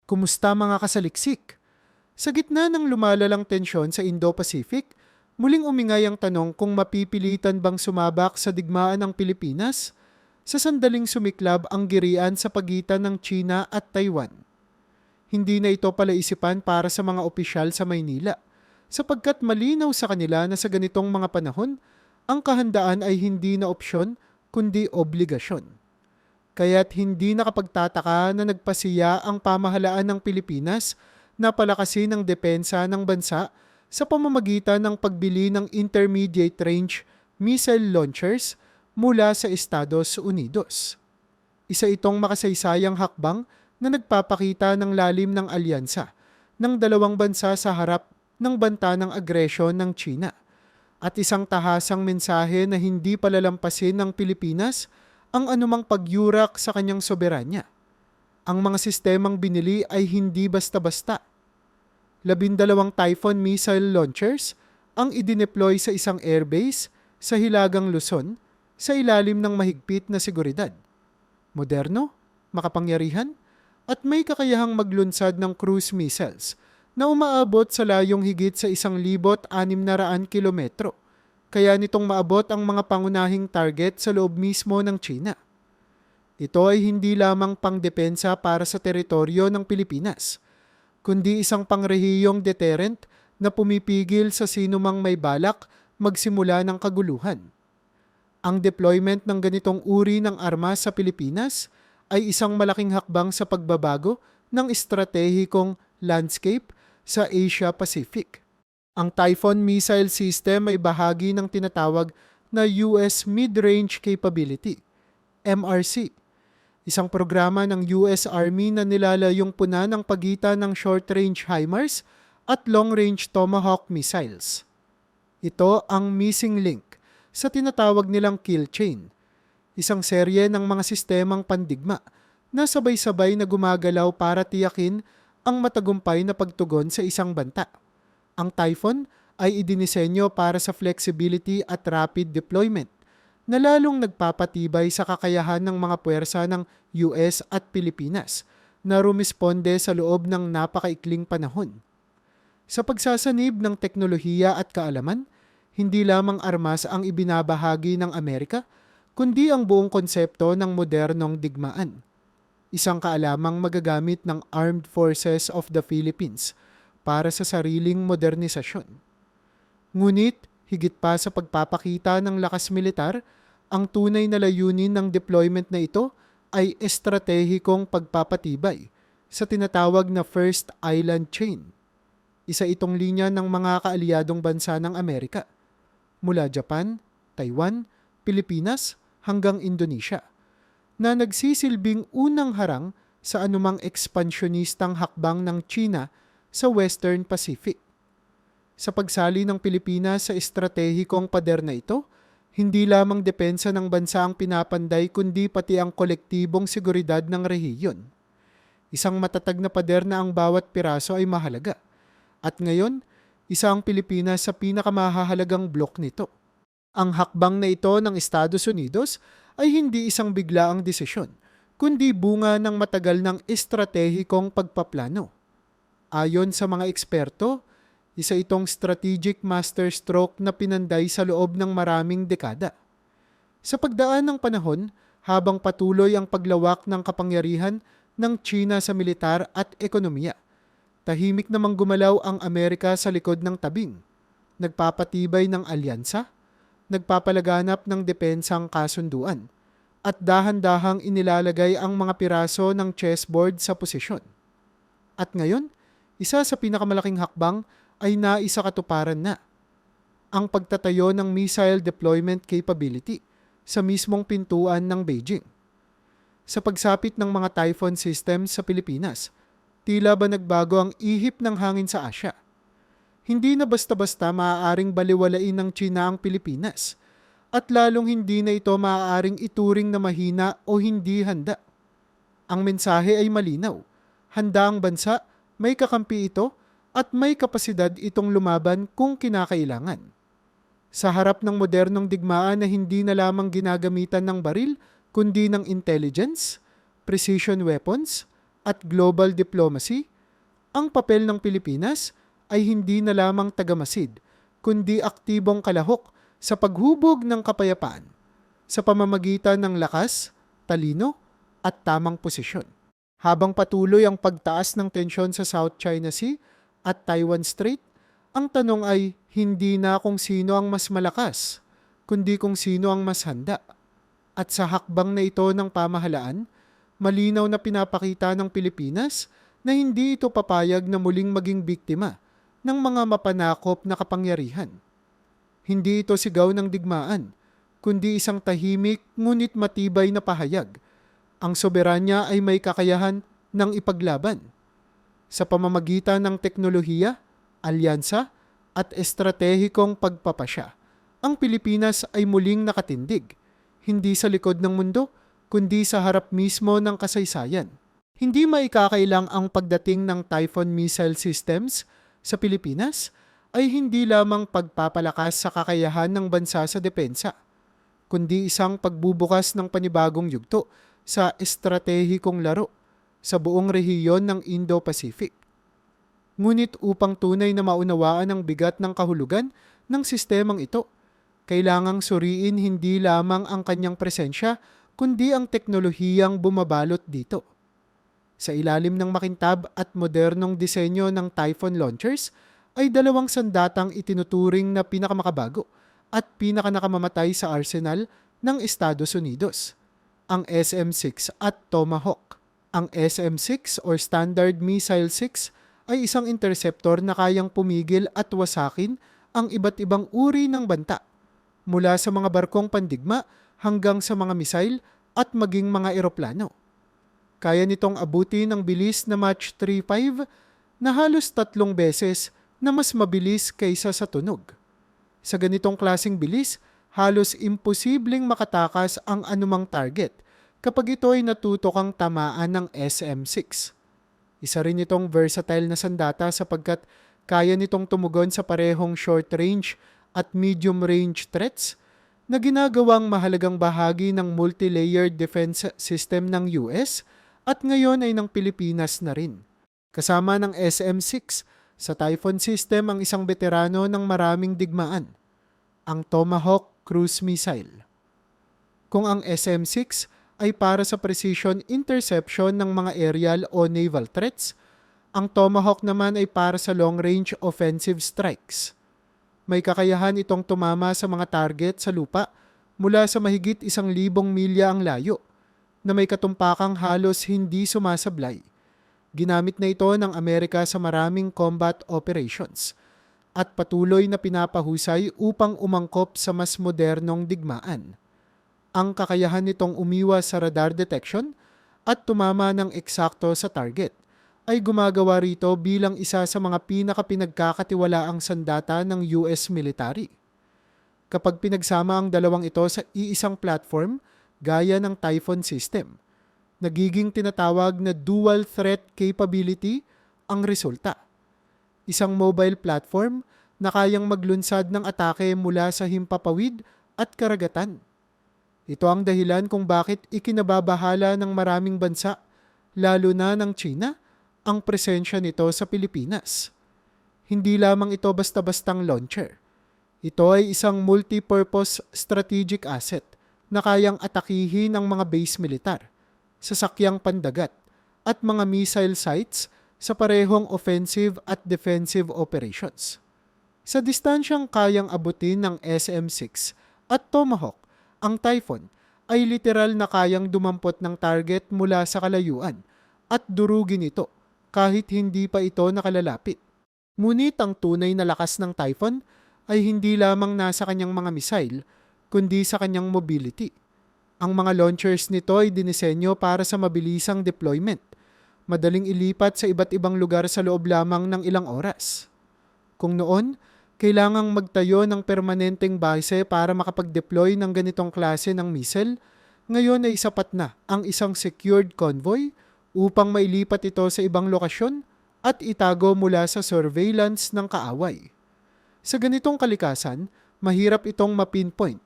Kumusta mga kasaliksik? Sa gitna ng lumalalang tensyon sa Indo-Pacific, muling umingay ang tanong kung mapipilitan bang sumabak sa digmaan ng Pilipinas sa sandaling sumiklab ang girian sa pagitan ng China at Taiwan. Hindi na ito palaisipan para sa mga opisyal sa Maynila, sapagkat malinaw sa kanila na sa ganitong mga panahon, ang kahandaan ay hindi na opsyon kundi obligasyon. Kaya't hindi nakapagtataka na nagpasiya ang pamahalaan ng Pilipinas na palakasin ang depensa ng bansa sa pamamagitan ng pagbili ng intermediate range missile launchers mula sa Estados Unidos. Isa itong makasaysayang hakbang na nagpapakita ng lalim ng alyansa ng dalawang bansa sa harap ng banta ng agresyon ng China at isang tahasang mensahe na hindi palalampasin ng Pilipinas ang anumang pagyurak sa kanyang soberanya. Ang mga sistemang binili ay hindi basta-basta. 12 Typhoon missile launchers ang idineploy sa isang airbase sa Hilagang Luzon sa ilalim ng mahigpit na seguridad. Moderno, makapangyarihan, at may kakayahang maglunsad ng cruise missiles na umaabot sa layong higit sa 1,600 kilometro. Kaya nitong maabot ang mga pangunahing target sa loob mismo ng China. Ito ay hindi lamang pangdepensa para sa teritoryo ng Pilipinas, kundi isang pangrehiyong deterrent na pumipigil sa sinumang may balak magsimula ng kaguluhan. Ang deployment ng ganitong uri ng armas sa Pilipinas ay isang malaking hakbang sa pagbabago ng estratehikong landscape sa Asia-Pacific. Ang Typhoon Missile System ay bahagi ng tinatawag na US Mid-Range Capability, MRC, isang programa ng US Army na nilalayong puna ng pagitan ng short-range HIMARS at long-range Tomahawk missiles. Ito ang missing link sa tinatawag nilang kill chain, isang serye ng mga sistemang pandigma na sabay-sabay na gumagalaw para tiyakin ang matagumpay na pagtugon sa isang banta. Ang Typhoon ay idinisenyo para sa flexibility at rapid deployment na lalong nagpapatibay sa kakayahan ng mga puwersa ng US at Pilipinas na rumisponde sa loob ng napakaikling panahon. Sa pagsasanib ng teknolohiya at kaalaman, hindi lamang armas ang ibinabahagi ng Amerika, kundi ang buong konsepto ng modernong digmaan. Isang kaalamang magagamit ng Armed Forces of the Philippines para sa sariling modernisasyon. Ngunit, higit pa sa pagpapakita ng lakas militar, ang tunay na layunin ng deployment na ito ay estratehikong pagpapatibay sa tinatawag na First Island Chain. Isa itong linya ng mga kaalyadong bansa ng Amerika, mula Japan, Taiwan, Pilipinas hanggang Indonesia, na nagsisilbing unang harang sa anumang ekspansyonistang hakbang ng China sa Western Pacific. Sa pagsali ng Pilipinas sa estratehikong pader na ito, hindi lamang depensa ng bansa ang pinapanday kundi pati ang kolektibong seguridad ng rehiyon. Isang matatag na pader na ang bawat piraso ay mahalaga. At ngayon, isa ang Pilipinas sa pinakamahahalagang blok nito. Ang hakbang na ito ng Estados Unidos ay hindi isang biglaang desisyon, kundi bunga ng matagal ng estratehikong pagpaplano. Ayon sa mga eksperto, isa itong strategic masterstroke na pinanday sa loob ng maraming dekada. Sa pagdaan ng panahon, habang patuloy ang paglawak ng kapangyarihan ng China sa militar at ekonomiya, tahimik namang gumalaw ang Amerika sa likod ng tabing, nagpapatibay ng alyansa, nagpapalaganap ng depensang kasunduan, at dahan-dahang inilalagay ang mga piraso ng chessboard sa posisyon. At ngayon, isa sa pinakamalaking hakbang ay naisakatuparan na ang pagtatayo ng missile deployment capability sa mismong pintuan ng Beijing. Sa pagsapit ng mga Typhoon systems sa Pilipinas, tila ba nagbago ang ihip ng hangin sa Asya? Hindi na basta-basta maaaring baliwalain ng China ang Pilipinas at lalong hindi na ito maaaring ituring na mahina o hindi handa. Ang mensahe ay malinaw. Handa ang bansa, may kakampi ito, at may kapasidad itong lumaban kung kinakailangan. Sa harap ng modernong digmaan na hindi na lamang ginagamitan ng baril, kundi ng intelligence, precision weapons, at global diplomacy, ang papel ng Pilipinas ay hindi na lamang tagamasid, kundi aktibong kalahok sa paghubog ng kapayapaan sa pamamagitan ng lakas, talino at tamang posisyon. Habang patuloy ang pagtaas ng tensyon sa South China Sea at Taiwan Strait, ang tanong ay hindi na kung sino ang mas malakas, kundi kung sino ang mas handa. At sa hakbang na ito ng pamahalaan, malinaw na pinapakita ng Pilipinas na hindi ito papayag na muling maging biktima ng mga mapanakop na kapangyarihan. Hindi ito sigaw ng digmaan, kundi isang tahimik ngunit matibay na pahayag. Ang soberanya ay may kakayahan ng ipaglaban. Sa pamamagitan ng teknolohiya, alyansa, at estratehikong pagpapasya, ang Pilipinas ay muling nakatindig, hindi sa likod ng mundo, kundi sa harap mismo ng kasaysayan. Hindi maikakailang ang pagdating ng Typhoon missile systems sa Pilipinas ay hindi lamang pagpapalakas sa kakayahan ng bansa sa depensa, kundi isang pagbubukas ng panibagong yugto sa estratehikong laro sa buong rehiyon ng Indo-Pacific. Ngunit upang tunay na maunawaan ang bigat ng kahulugan ng sistemang ito, kailangang suriin hindi lamang ang kanyang presensya, kundi ang teknolohiyang bumabalot dito. Sa ilalim ng makintab at modernong disenyo ng Typhoon launchers, ay dalawang sandatang itinuturing na pinakamakabago at pinakanakamamatay sa arsenal ng Estados Unidos, ang SM-6 at Tomahawk. Ang SM-6 or Standard Missile 6 ay isang interceptor na kayang pumigil at wasakin ang iba't ibang uri ng banta, mula sa mga barkong pandigma hanggang sa mga misail at maging mga eroplano. Kaya nitong abutin ang bilis na Mach 3.5 na halos 3 beses na mas mabilis kaysa sa tunog. Sa ganitong klaseng bilis, halos imposibleng makatakas ang anumang target kapag ito ay natutokang tamaan ng SM-6. Isa rin itong versatile na sandata sapagkat kaya nitong tumugon sa parehong short-range at medium-range threats na ginagawang mahalagang bahagi ng multi-layered defense system ng US at ngayon ay ng Pilipinas na rin. Kasama ng SM-6, sa Typhoon system ang isang veterano ng maraming digmaan, ang Tomahawk cruise missile. Kung ang SM-6 ay para sa precision interception ng mga aerial o naval threats, ang Tomahawk naman ay para sa long-range offensive strikes. May kakayahan itong tumama sa mga target sa lupa mula sa mahigit 1,000 milya ang layo na may katumpakang halos hindi sumasablay. Ginamit na ito ng Amerika sa maraming combat operations at patuloy na pinapahusay upang umangkop sa mas modernong digmaan. Ang kakayahan nitong umiwas sa radar detection at tumama ng eksakto sa target ay gumagawa rito bilang isa sa mga pinakapinagkakatiwalaang sandata ng US military. Kapag pinagsama ang dalawang ito sa iisang platform gaya ng Typhoon system, nagiging tinatawag na dual threat capability ang resulta. Isang mobile platform na kayang maglunsad ng atake mula sa himpapawid at karagatan. Ito ang dahilan kung bakit ikinababahala ng maraming bansa, lalo na ng China, ang presensya nito sa Pilipinas. Hindi lamang ito basta-bastang launcher. Ito ay isang multi-purpose strategic asset na kayang atakihin ng mga base militar, sasakyang pandagat, at mga missile sites sa parehong offensive at defensive operations. Sa distansyang kayang abutin ng SM-6 at Tomahawk, ang Typhoon ay literal na kayang dumampot ng target mula sa kalayuan at durugin ito kahit hindi pa ito nakalalapit. Ngunit ang tunay na lakas ng Typhoon ay hindi lamang nasa kanyang mga missile, kundi sa kanyang mobility. Ang mga launchers nito ay dinisenyo para sa mabilisang deployment, madaling ilipat sa iba't ibang lugar sa loob lamang ng ilang oras. Kung noon, kailangang magtayo ng permanenteng base para makapag-deploy ng ganitong klase ng missile, ngayon ay sapat na ang isang secured convoy upang mailipat ito sa ibang lokasyon at itago mula sa surveillance ng kaaway. Sa ganitong kalikasan, mahirap itong mapinpoint,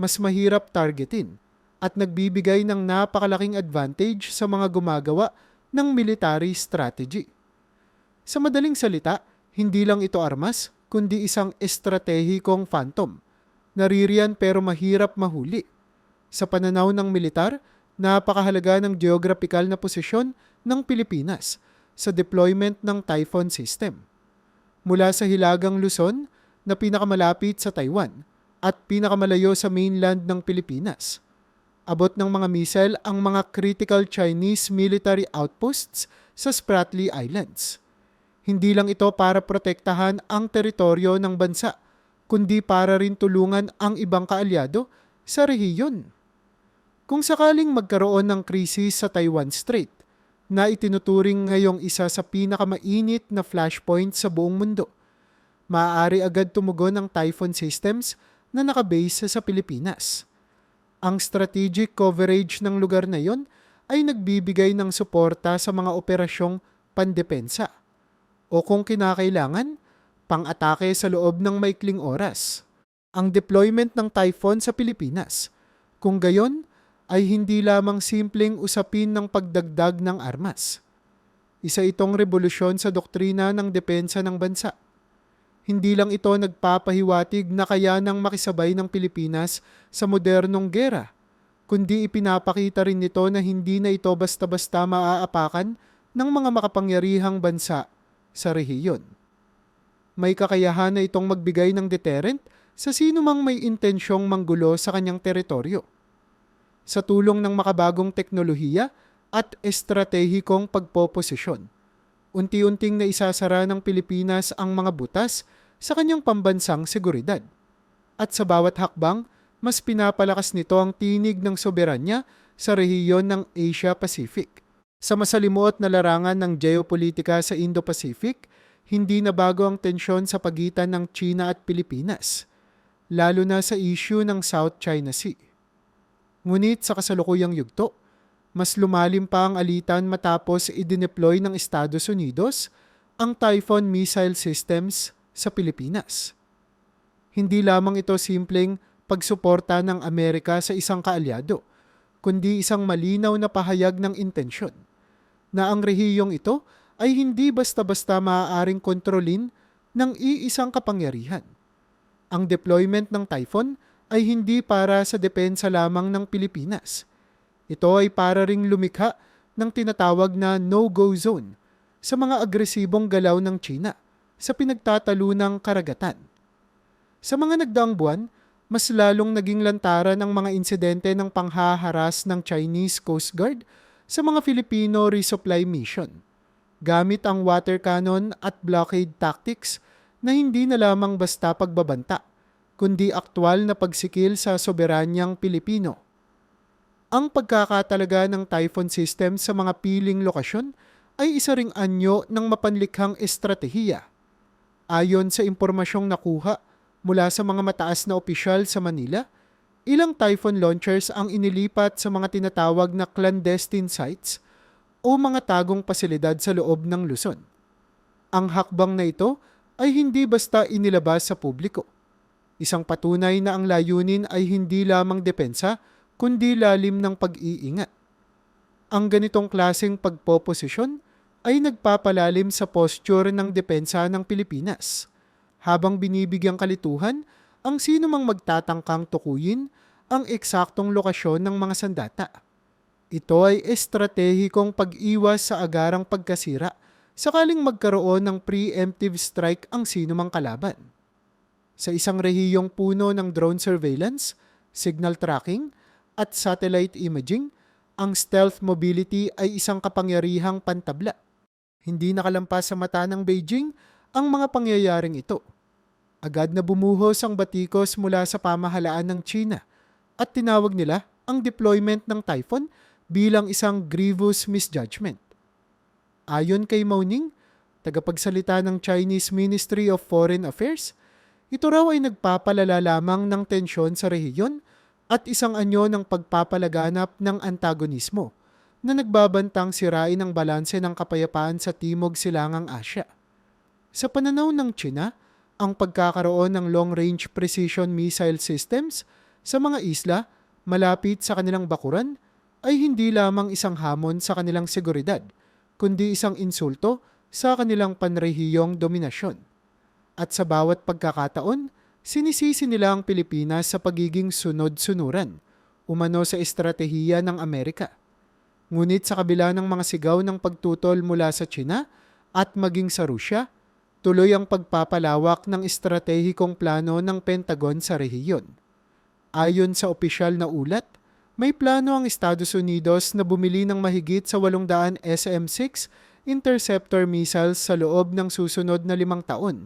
mas mahirap targetin, at nagbibigay ng napakalaking advantage sa mga gumagawa ng military strategy. Sa madaling salita, hindi lang ito armas, kundi isang estratehikong phantom. Naririyan pero mahirap mahuli. Sa pananaw ng militar, napakahalaga ng geographical na posisyon ng Pilipinas sa deployment ng Typhoon system. Mula sa Hilagang Luzon na pinakamalapit sa Taiwan at pinakamalayo sa mainland ng Pilipinas. Abot ng mga missile ang mga critical Chinese military outposts sa Spratly Islands. Hindi lang ito para protektahan ang teritoryo ng bansa, kundi para rin tulungan ang ibang kaalyado sa rehiyon. Kung sakaling magkaroon ng krisis sa Taiwan Strait, na itinuturing ngayong isa sa pinakamainit na flashpoint sa buong mundo, maaari agad tumugon ang Typhoon systems na nakabase sa Pilipinas. Ang strategic coverage ng lugar na yon ay nagbibigay ng suporta sa mga operasyong pandepensa o kung kinakailangan, pang-atake sa loob ng maikling oras. Ang deployment ng Typhoon sa Pilipinas, kung gayon, ay hindi lamang simpleng usapin ng pagdagdag ng armas. Isa itong revolusyon sa doktrina ng depensa ng bansa. Hindi lang ito nagpapahiwatig na kayanang makisabay ng Pilipinas sa modernong gera, kundi ipinapakita rin nito na hindi na ito basta-basta maaapakan ng mga makapangyarihang bansa sa rehiyon. May kakayahan na itong magbigay ng deterrent sa sinumang may intensyong manggulo sa kanyang teritoryo. Sa tulong ng makabagong teknolohiya at estratehikong pagpoposisyon, unti-unting naisasara ng Pilipinas ang mga butas sa kanyang pambansang seguridad. At sa bawat hakbang, mas pinapalakas nito ang tinig ng soberanya sa rehiyon ng Asia-Pacific. Sa masalimuot na larangan ng geopolitika sa Indo-Pacific, hindi na bago ang tensyon sa pagitan ng China at Pilipinas, lalo na sa issue ng South China Sea. Ngunit sa kasalukuyang yugto, mas lumalim pa ang alitan matapos idineploy ng Estados Unidos ang Typhoon missile systems sa Pilipinas. Hindi lamang ito simpleng pagsuporta ng Amerika sa isang kaalyado, kundi isang malinaw na pahayag ng intensyon na ang rehiyong ito ay hindi basta-basta maaaring kontrolin ng iisang kapangyarihan. Ang deployment ng Typhoon ay hindi para sa depensa lamang ng Pilipinas. Ito ay para ring lumikha ng tinatawag na no-go zone sa mga agresibong galaw ng China sa pinagtatalunang karagatan. Sa mga nagdaang buwan, mas lalong naging lantaran ang mga insidente ng panghaharas ng Chinese Coast Guard sa mga Filipino resupply mission, gamit ang water cannon at blockade tactics na hindi na lamang basta pagbabanta, kundi aktwal na pagsikil sa soberanyang Pilipino. Ang pagkakatalaga ng Typhoon system sa mga piling lokasyon ay isa ring anyo ng mapanlikhang estratehiya. Ayon sa impormasyong nakuha mula sa mga mataas na opisyal sa Manila, ilang Typhoon launchers ang inilipat sa mga tinatawag na clandestine sites o mga tagong pasilidad sa loob ng Luzon. Ang hakbang na ito ay hindi basta inilabas sa publiko. Isang patunay na ang layunin ay hindi lamang depensa, kundi lalim ng pag-iingat. Ang ganitong klaseng pagpoposisyon ay nagpapalalim sa posture ng depensa ng Pilipinas, habang binibigyang kalituhan ang sinumang magtatangkang tukuyin ang eksaktong lokasyon ng mga sandata. Ito ay estratehikong pag-iwas sa agarang pagkasira sakaling magkaroon ng preemptive strike ang sinumang kalaban. Sa isang rehiyong puno ng drone surveillance, signal tracking, at satellite imaging, ang stealth mobility ay isang kapangyarihang pantabla. Hindi nakalampas sa mata ng Beijing ang mga pangyayaring ito. Agad na bumuhos ang batikos mula sa pamahalaan ng China at tinawag nila ang deployment ng Typhoon bilang isang grievous misjudgment. Ayon kay Mao Ning, tagapagsalita ng Chinese Ministry of Foreign Affairs, ito raw ay nagpapalala lamang ng tensyon sa rehiyon at isang anyo ng pagpapalaganap ng antagonismo na nagbabantang sirain ang balanse ng kapayapaan sa Timog Silangang Asya. Sa pananaw ng China, ang pagkakaroon ng long-range precision missile systems sa mga isla malapit sa kanilang bakuran ay hindi lamang isang hamon sa kanilang seguridad, kundi isang insulto sa kanilang panrehiyong dominasyon. At sa bawat pagkakataon, sinisisi nila ang Pilipinas sa pagiging sunod-sunuran, umano sa estratehiya ng Amerika. Ngunit sa kabila ng mga sigaw ng pagtutol mula sa China at maging sa Rusya, tuloy ang pagpapalawak ng estratehikong plano ng Pentagon sa rehiyon. Ayon sa opisyal na ulat, may plano ang Estados Unidos na bumili ng mahigit sa 800 SM-6 interceptor missiles sa loob ng susunod na 5 taon.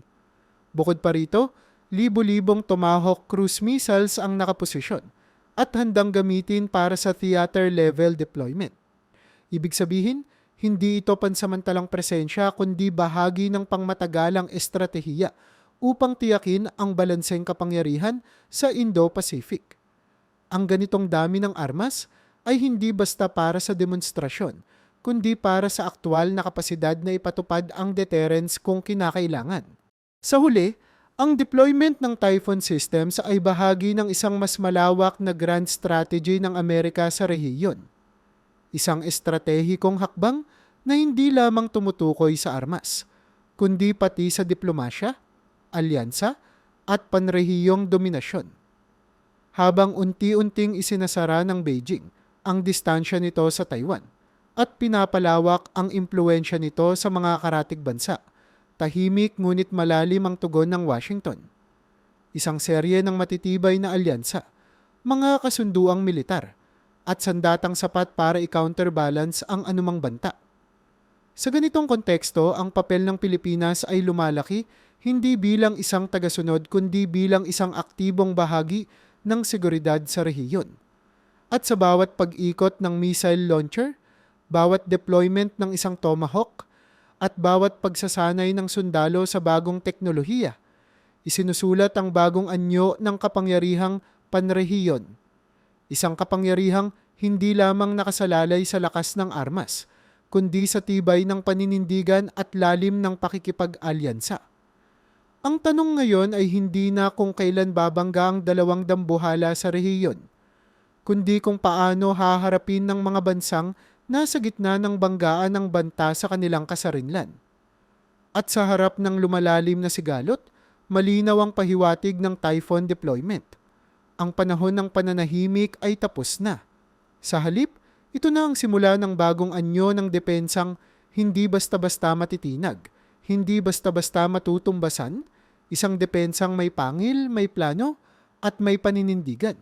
Bukod pa rito, libo-libong Tomahawk cruise missiles ang nakaposisyon at handang gamitin para sa theater-level deployment. Ibig sabihin, hindi ito pansamantalang presensya kundi bahagi ng pangmatagalang estratehiya upang tiyakin ang balanseng kapangyarihan sa Indo-Pacific. Ang ganitong dami ng armas ay hindi basta para sa demonstrasyon, kundi para sa aktwal na kapasidad na ipatupad ang deterrence kung kinakailangan. Sa huli, ang deployment ng Typhoon systems ay bahagi ng isang mas malawak na grand strategy ng Amerika sa rehiyon. Isang estratehikong hakbang na hindi lamang tumutukoy sa armas, kundi pati sa diplomasya, alyansa, at panrehiyong dominasyon. Habang unti-unting isinasara ng Beijing ang distansya nito sa Taiwan at pinapalawak ang impluensya nito sa mga karatig bansa, tahimik ngunit malalim ang tugon ng Washington. Isang serye ng matitibay na alyansa, mga kasunduang militar, at sandatang sapat para i-counterbalance ang anumang banta. Sa ganitong konteksto, ang papel ng Pilipinas ay lumalaki hindi bilang isang tagasunod kundi bilang isang aktibong bahagi ng seguridad sa rehiyon. At sa bawat pag-ikot ng missile launcher, bawat deployment ng isang Tomahawk, at bawat pagsasanay ng sundalo sa bagong teknolohiya, isinusulat ang bagong anyo ng kapangyarihang panrehiyon. Isang kapangyarihang hindi lamang nakasalalay sa lakas ng armas, kundi sa tibay ng paninindigan at lalim ng pakikipag-alyansa. Ang tanong ngayon ay hindi na kung kailan babangga ang dalawang dambuhala sa rehiyon, kundi kung paano haharapin ng mga bansang nasa gitna ng banggaan ng banta sa kanilang kasarinlan. At sa harap ng lumalalim na sigalot, malinaw ang pahiwatig ng Typhoon deployment. Ang panahon ng pananahimik ay tapos na. Sa halip, ito na ang simula ng bagong anyo ng depensang hindi basta-basta matitinag, hindi basta-basta matutumbasan, isang depensang may pangil, may plano, at may paninindigan.